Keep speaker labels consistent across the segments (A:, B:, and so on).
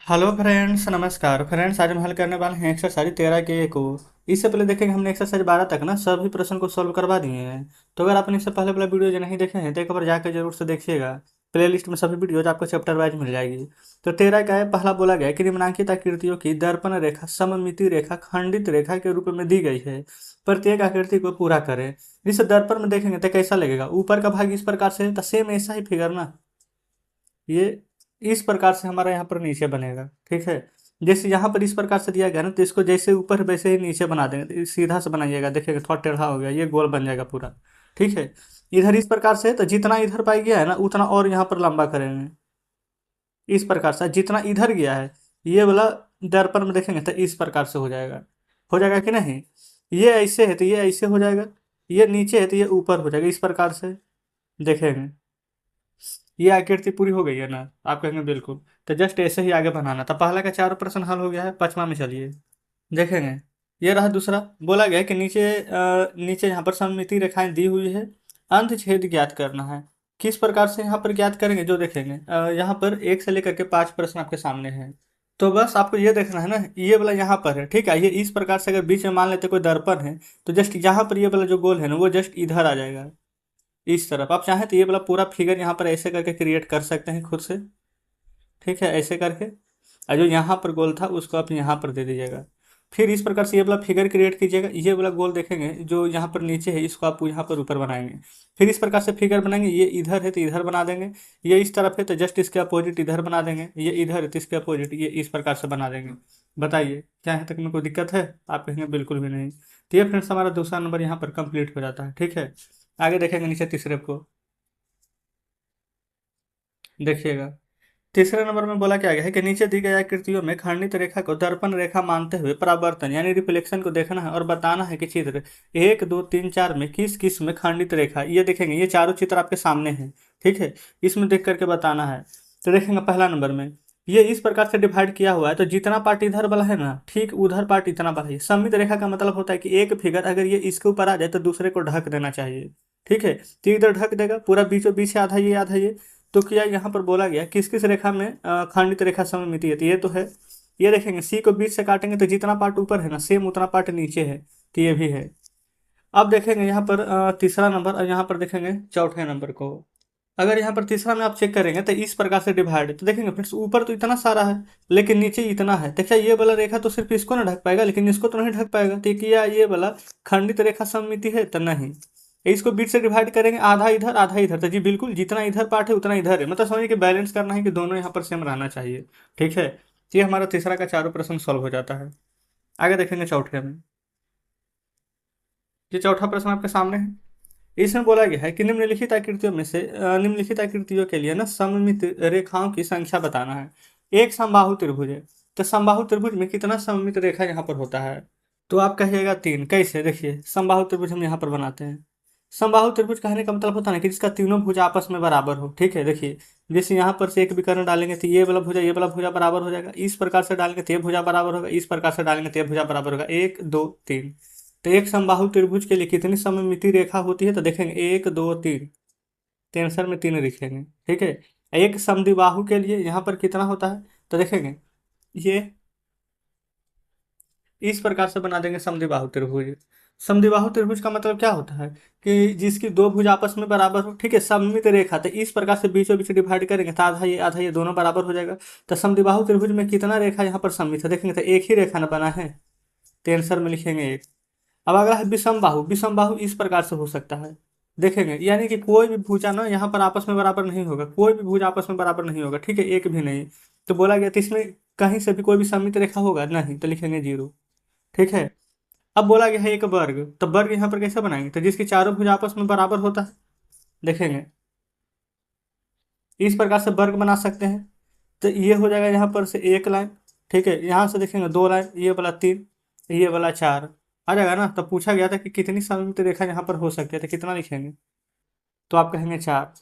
A: Hello friends, नमस्कार friends. आज हम हल करने वाले हैं एक्सरसाइज 13 के को। इससे पहले देखेंगे हमने एक्सरसाइज 12 तक ना सभी प्रश्न को सॉल्व करवा दिए हैं। तो अगर आपने इससे पहले वाला वीडियो जो नहीं देखे हैं तो एक बार जाकर जरूर से देखिएगा। प्लेलिस्ट में सभी वीडियोज आपको चैप्टर वाइज मिल जाएगी। तो 13 का है, पहला बोला गया है कि निम्नांकित आकृतियों की दर्पण रेखा सममिति रेखा खंडित रेखा के रूप में दी गई है। प्रत्येक आकृति को पूरा करें। इस दर्पण में देखेंगे तो कैसा लगेगा, ऊपर का भाग इस प्रकार से है तो सेम ऐसा ही फिगर ना ये इस प्रकार से हमारा यहाँ पर नीचे बनेगा। ठीक है, जैसे यहाँ पर इस प्रकार से दिया गया ना, तो इसको जैसे ऊपर वैसे ही नीचे बना देंगे। तो सीधा से बनाइएगा, देखिएगा थोड़ा टेढ़ा हो गया, ये गोल बन जाएगा पूरा। ठीक है, इधर इस प्रकार से, तो जितना इधर पाई गया है ना उतना और यहाँ पर लंबा करेंगे। इस प्रकार से जितना इधर गया है ये वाला दर्पण में देखेंगे तो इस प्रकार से हो जाएगा कि नहीं। ये ऐसे है तो ये ऐसे हो जाएगा, ये नीचे है तो ये ऊपर हो जाएगा, इस प्रकार से देखेंगे। ये आकृति पूरी हो गई है ना, आप कहेंगे बिल्कुल। तो जस्ट ऐसे ही आगे बनाना था। पहला का चारों प्रश्न हल हो गया है, पांचवा में चलिए देखेंगे। ये रहा दूसरा, बोला गया है कि नीचे यहाँ पर सममिति रेखाएं दी हुई है, अंत छेद ज्ञात करना है। किस प्रकार से यहाँ पर ज्ञात करेंगे जो देखेंगे। यहाँ पर एक से लेकर के 5 प्रश्न आपके सामने हैं। तो बस आपको ये देखना है ना, ये वाला यहाँ पर है। ठीक है, ये इस प्रकार से अगर बीच में मान लेते कोई दर्पण है तो जस्ट यहाँ पर ये वाला जो गोल है ना वो जस्ट इधर आ जाएगा इस तरफ। आप चाहें तो ये वाला पूरा फिगर यहाँ पर ऐसे करके क्रिएट कर सकते हैं खुद से। ठीक है, ऐसे करके, और जो यहाँ पर गोल था उसको आप यहाँ पर दे दीजिएगा। फिर इस प्रकार से ये वाला फिगर क्रिएट कीजिएगा। ये वाला गोल देखेंगे जो यहाँ पर नीचे है इसको आप यहाँ पर ऊपर बनाएंगे। फिर इस प्रकार से फिगर बनाएंगे। ये इधर है तो इधर बना देंगे, ये इस तरफ है तो जस्ट इसके अपोजिट इधर बना देंगे, ये इधर है तो इसके अपोजिट ये इस प्रकार से बना देंगे। बताइए क्या यहाँ तक में कोई दिक्कत है? आप कहेंगे बिल्कुल भी नहीं। तो ये फ्रेंड्स हमारा दूसरा नंबर यहाँ पर कंप्लीट हो जाता है। ठीक है, आगे देखेंगे नीचे तीसरे को, देखिएगा। तीसरे नंबर में बोला क्या गया है कि नीचे दी गई आकृतियों में खंडित रेखा को दर्पण रेखा मानते हुए परावर्तन यानी रिफ्लेक्शन को देखना है और बताना है कि चित्र 1 2 3 4 में किस किस में खंडित रेखा। ये देखेंगे, ये चारों चित्र आपके सामने हैं। ठीक है, इसमें देख करके बताना है। तो देखेंगे पहला नंबर में ये इस प्रकार से डिवाइड किया हुआ है, तो जितना पार्ट इधर वाला है ना ठीक उधर पार्ट इतना वाला है। सममित रेखा का मतलब होता है कि एक फिगर अगर ये इसके ऊपर आ जाए तो दूसरे को ढक देना चाहिए। ठीक है, तो इधर ढक देगा पूरा, बीचों बीच से आधा ये। तो क्या यहाँ पर बोला गया किस किस रेखा में खंडित रेखा सममिति है, तो ये तो है। ये देखेंगे सी को बीच से काटेंगे तो जितना पार्ट ऊपर है ना सेम उतना पार्ट नीचे है, तो ये भी है। अब देखेंगे यहाँ पर तीसरा नंबर, और यहाँ पर देखेंगे चौथे नंबर को। अगर यहाँ पर तीसरा में आप चेक करेंगे तो इस प्रकार से डिवाइड है, तो देखेंगे फ्रेंड्स ऊपर तो इतना सारा है लेकिन नीचे इतना है। देखिए ये वाला रेखा तो सिर्फ इसको ना ढक पाएगा लेकिन इसको तो नहीं ढक पाएगा। तो क्या ये वाला खंडित रेखा सममिति है? तो नहीं। इसको बीच से डिवाइड करेंगे, आधा इधर, तो जी बिल्कुल जितना इधर पार्ट है उतना इधर है। मतलब समझिए कि बैलेंस करना है कि दोनों यहाँ पर सेम रहना चाहिए। ठीक है, तो ये हमारा तीसरा का चारों प्रश्न सॉल्व हो जाता है। आगे देखेंगे चौथे में। ये चौथा प्रश्न आपके सामने है। इसमें बोला गया है कि निम्नलिखित आकृतियों में से निम्नलिखित आकृतियों के लिए ना सममित रेखाओं की संख्या बताना है। एक समबाहु त्रिभुज है, तो समबाहु त्रिभुज में कितना सममित रेखा यहाँ पर होता है? तो आप कहिएगा 3। कैसे? देखिए समबाहु त्रिभुज हम यहाँ पर बनाते हैं। समबाहु त्रिभुज कहने का मतलब होता है ना कि जिसका तीनों भुजा आपस में बराबर हो। ठीक है, देखिए जैसे यहाँ पर से एक विकर्ण डालेंगे तो ये वाला भुजा बराबर हो जाएगा, इस प्रकार से डालेंगे तो ये भुजा बराबर होगा, इस प्रकार से डालेंगे तो ये भुजा बराबर होगा। 1 2 3। तो एक समबाहु त्रिभुज के लिए कितनी सममिति रेखा होती है? तो देखेंगे 1 2 3, तो आंसर में 3 लिखेंगे। ठीक है, एक समद्विबाहु के लिए यहाँ पर कितना होता है? तो देखेंगे ये इस प्रकार से बना देंगे समद्विबाहु त्रिभुज। समद्विबाहु त्रिभुज का मतलब क्या होता है कि जिसकी दो भुज आपस में बराबर हो। ठीक है, सममित रेखा, तो इस प्रकार से बीचों बीच डिवाइड करेंगे तो आधा ये दोनों बराबर हो जाएगा। तो समद्विबाहु त्रिभुज में कितना रेखा यहाँ पर सममित है? देखेंगे तो एक ही रेखा ना बना है, तो आंसर में लिखेंगे 1। अब अगला है विषम बाहु। विषम बाहु इस प्रकार से हो सकता है, देखेंगे यानी कि कोई भी भुजा ना यहाँ पर आपस में बराबर नहीं होगा, कोई भी भुजा आपस में बराबर नहीं होगा। ठीक है, एक भी नहीं। तो बोला गया तो इसमें कहीं से भी कोई भी सममित रेखा होगा नहीं, तो लिखेंगे 0। ठीक है, अब बोला गया है एक वर्ग, तो वर्ग यहाँ पर कैसे बनाएंगे? तो जिसकी चारों भुजा आपस में बराबर होता है, देखेंगे इस प्रकार से वर्ग बना सकते हैं। तो ये हो जाएगा यहाँ पर से एक लाइन। ठीक है, यहाँ से देखेंगे 2 लाइन, ये वाला 3, ये वाला 4 आ जाएगा ना। तो पूछा गया था कि कितनी सममित रेखा यहाँ पर हो सकती है, तो कितना लिखेंगे? तो आप कहेंगे 4।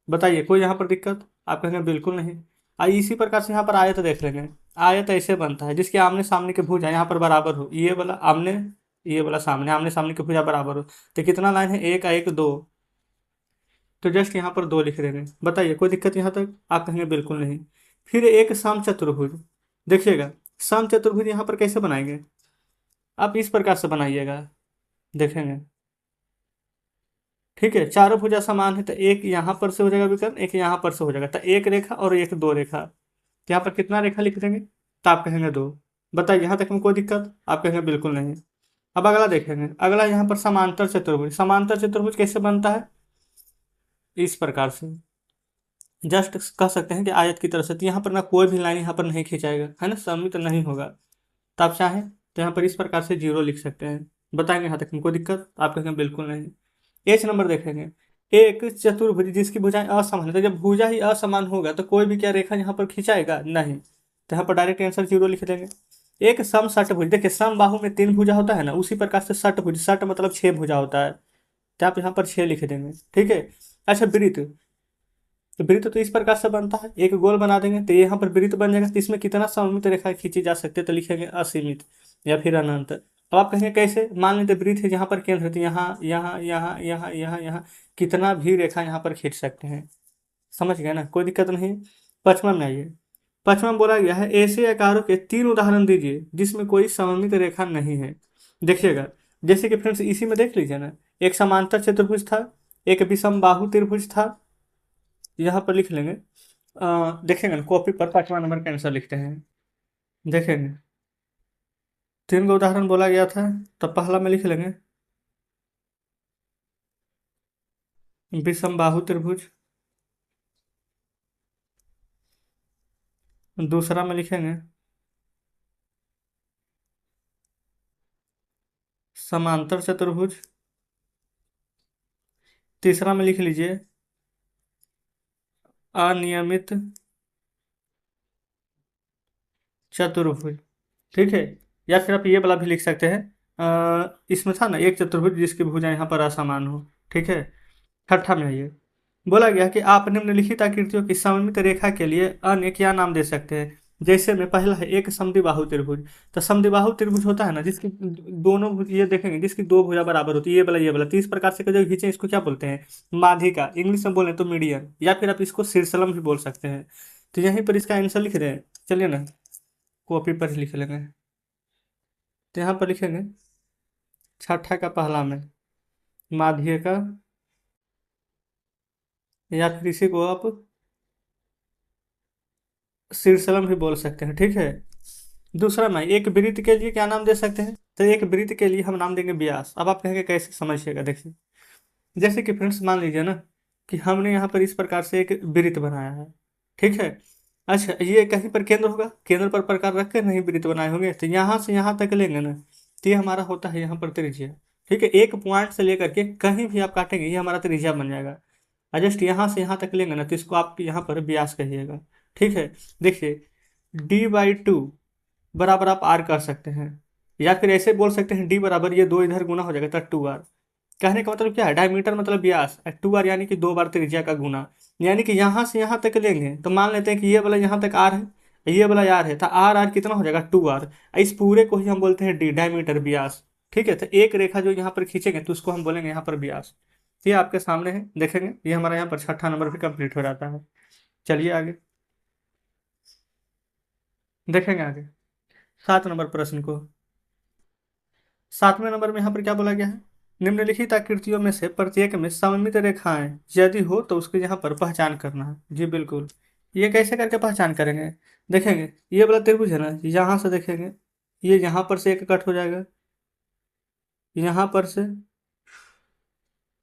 A: बताइए कोई यहाँ पर दिक्कत? आप कहेंगे बिल्कुल नहीं। आइए इसी प्रकार से यहाँ पर आयत देख लेंगे। आयत ऐसे बनता है जिसके आमने सामने के भुजा यहाँ पर बराबर हो, ये वाला आमने, ये वाला सामने, आमने सामने के भुजा बराबर हो। तो कितना लाइन है? 1 1 2, तो जस्ट यहाँ पर 2 लिख देंगे। बताइए कोई दिक्कत यहाँ तक? आप कहेंगे बिल्कुल नहीं। फिर एक समचतुर्भुज, देखिएगा, सम चतुर्भुज यहाँ पर कैसे बनाएंगे, आप इस प्रकार से बनाइएगा, देखेंगे। ठीक है, चारों भुजा समान है तो एक यहाँ पर से हो जाएगा विकर्ण, एक यहाँ पर से हो जाएगा, तो एक रेखा और एक दो रेखा। तो यहाँ पर कितना रेखा लिख देंगे, तो आप कहेंगे दो। बताइए, यहाँ तक में कोई दिक्कत, आप कहेंगे बिल्कुल नहीं। अब अगला देखेंगे, अगला यहाँ पर समांतर चतुर्भुज। समांतर चतुर्भुज कैसे बनता है, इस प्रकार से जस्ट कह सकते हैं कि आयत की तरह से। तो यहाँ पर ना कोई भी लाइन यहाँ पर नहीं खिंचाएगा, है ना, सममित नहीं होगा। तो आप चाहें तो यहाँ पर इस प्रकार से जीरो लिख सकते हैं। बताएंगे यहाँ तक में कोई दिक्कत, आप कहेंगे बिल्कुल नहीं। एच नंबर देखेंगे, एक चतुर्भुज जिसकी भुजाएं असमान है। तो जब भुजा ही असमान होगा तो कोई भी क्या रेखा यहाँ पर खिंचाएगा नहीं, तो यहाँ पर डायरेक्ट आंसर जीरो लिख देंगे। एक सम षटभुज, देखिए सम बाहु में तीन भुजा होता है ना, उसी प्रकार से षटभुज, षट मतलब छह भुजा होता है, तो आप यहाँ पर छह लिख देंगे। ठीक है। अच्छा, वृत्त, तो वृत्त तो इस प्रकार से बनता है, एक गोल बना देंगे तो यहाँ पर वृत्त बन जाएगा। तो इसमें कितना सममित रेखा खींची जा सकती है, तो लिखेंगे असीमित या फिर अनंत। अब आप कहेंगे कैसे, मान लेते वृत्त है जहाँ पर केंद्र है, तो यहाँ यहाँ यहाँ यहाँ यहाँ यहाँ कितना भी रेखा यहाँ पर खींच सकते हैं। समझ गए ना, कोई दिक्कत नहीं। पचपन में आइए, पचपन में बोला गया है ऐसे आकारों के तीन उदाहरण दीजिए जिसमें कोई सममित रेखा नहीं है। देखिएगा, जैसे कि फ्रेंड्स इसी में देख लीजिए ना, एक समांतर चतुर्भुज था, एक विषम बाहु त्रिभुज था, यहाँ पर लिख लेंगे। देखेंगे ना, कॉपी पर 5वां नंबर का आंसर लिखते हैं। देखेंगे, तीन का उदाहरण बोला गया था, तो पहला में लिख लेंगे विषम बाहु त्रिभुज, दूसरा में लिखेंगे समांतर चतुर्भुज, तीसरा में लिख लीजिए अनियमित चतुर्भुज। ठीक है, या फिर आप ये वाला भी लिख सकते हैं, इसमें था ना एक चतुर्भुज जिसकी भुजा यहाँ पर असमान हो। ठीक है। छठा में आइए, बोला गया कि आप निम्नलिखित आकृतियों की सममित रेखा के लिए अन्य क्या नाम दे सकते हैं। जैसे में पहला है एक समद्विबाहु त्रिभुज। तो समद्विबाहु त्रिभुज होता है ना जिसकी दोनों ये देखेंगे, जिसकी दो भुजा बराबर होती है, ये वाला, तो इस प्रकार से जो खींचे इसको क्या बोलते हैं, माध्यिका। इंग्लिश में बोले तो मीडियन, या फिर आप इसको शीर्षलम भी बोल सकते हैं। तो यहीं पर इसका आंसर लिख रहे हैं, चलिए ना कॉपी पर ही लिख लेंगे। तो यहाँ पर लिखेंगे छठा का पहला में माध्यिका, या फिर इसी को आप शीर्षलम भी बोल सकते हैं। ठीक है। दूसरा में एक वृत्त के लिए क्या नाम दे सकते हैं, तो एक वृत्त के लिए हम नाम देंगे व्यास। अब आप कहेंगे कैसे, समझिएगा। देखिए, जैसे कि फ्रेंड्स मान लीजिए ना कि हमने यहाँ पर इस प्रकार से एक वृत्त बनाया है। ठीक है। अच्छा, ये कहीं पर केंद्र होगा, केंद्र पर प्रकार रख कर नहीं वृत्त बनाए होंगे, तो यहाँ से यहाँ तक लेंगे ना, तो ये हमारा होता है यहाँ पर त्रिज्या। ठीक है, एक पॉइंट से लेकर के कहीं भी आप काटेंगे ये हमारा त्रिज्या बन जाएगा। और जस्ट यहाँ से यहाँ तक लेंगे ना, तो इसको आप यहाँ पर व्यास कहिएगा। ठीक है। देखिए, d/2 बराबर आप आर कर सकते हैं, या फिर ऐसे बोल सकते हैं डी बराबर ये दो इधर गुना हो जाएगा तो 2r। कहने का मतलब क्या है, डायमीटर मतलब व्यास, 2r यानी कि दो बार त्रिज्या का गुना। यानी कि यहाँ से यहाँ तक लेंगे तो मान लेते हैं कि ये वाला यहाँ तक आर है, ये वाला आर है, तो आर आर कितना हो जाएगा 2r। इस पूरे को ही हम बोलते हैं डी, डायमीटर व्यास। ठीक है, तो एक रेखा जो यहाँ पर खींचेंगे तो उसको हम बोलेंगे यहाँ पर व्यास। ये आपके सामने है, देखेंगे ये हमारा यहाँ पर छठा नंबर भी कंप्लीट हो जाता है। चलिए आगे देखेंगे, आगे 7 नंबर प्रश्न को। 7वें नंबर में यहाँ पर क्या बोला गया है, निम्नलिखित आकृतियों में से प्रत्येक में सममित रेखाएं यदि हो तो उसकी यहाँ पर पहचान करना है। जी बिल्कुल, ये कैसे करके पहचान करेंगे, देखेंगे ये वाला त्रिभुज है ना, यहाँ से देखेंगे ये यहाँ पर से एक कट हो जाएगा, यहाँ पर से,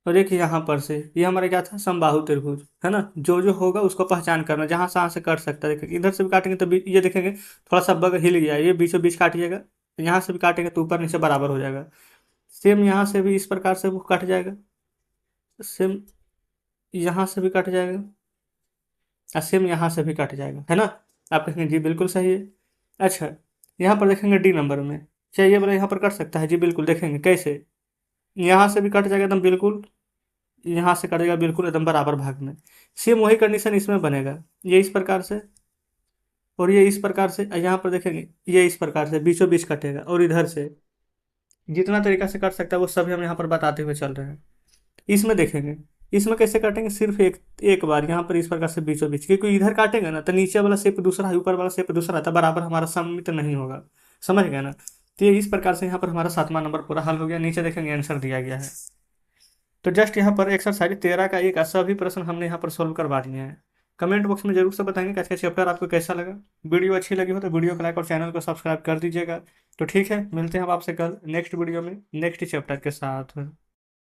A: और एक यहाँ पर से। ये हमारा क्या था, समबाहु त्रिभुज, है ना। जो जो होगा उसको पहचान करना, जहाँ से कट सकता है। देखेंगे इधर से भी काटेंगे तो ये देखेंगे थोड़ा सा बग हिल गया, ये बीचों बीच काटिएगा। यहाँ से भी काटेंगे तो ऊपर नीचे बराबर हो जाएगा। सेम यहाँ से भी इस प्रकार से वो कट जाएगा, सेम यहाँ से भी कट जाएगा, और सेम यहाँ से भी कट जाएगा, है ना। आप कहेंगे जी बिल्कुल सही है। अच्छा, यहाँ पर देखेंगे d नंबर में, क्या ये वाला यहाँ पर कट सकता है, जी बिल्कुल। देखेंगे कैसे, यहाँ से भी कट जाएगा एकदम बिल्कुल, यहाँ से कटेगा बिल्कुल एकदम बराबर भाग में। सेम वही कंडीशन इसमें बनेगा, ये इस प्रकार से और ये इस प्रकार से। यहाँ पर देखेंगे ये इस प्रकार से बीचों बीच कटेगा, और इधर से जितना तरीका से कट सकता है वो सभी हम यहाँ पर बताते हुए चल रहे हैं। इसमें देखेंगे इसमें कैसे काटेंगे, सिर्फ एक एक बार यहाँ पर इस प्रकार से बीचों बीच, क्योंकि इधर काटेंगे ना तो नीचे वाला शेप दूसरा है, ऊपर वाला शेप दूसरा है, तो बराबर हमारा सममित नहीं होगा। समझ गए ना। तो ये इस प्रकार से यहाँ पर हमारा 7वां नंबर पूरा हल हो गया। नीचे देखेंगे आंसर दिया गया है। तो जस्ट यहाँ पर एक्सरसाइज 13 का एक सभी प्रश्न हमने यहाँ पर सोल्व करवा दिए हैं। कमेंट बॉक्स में जरूर से बताएंगे कि आज का चैप्टर आपको कैसा लगा। वीडियो अच्छी लगी हो तो वीडियो को लाइक और चैनल को सब्सक्राइब कर दीजिएगा। तो ठीक है, मिलते हैं हम आपसे कल नेक्स्ट वीडियो में नेक्स्ट चैप्टर के साथ।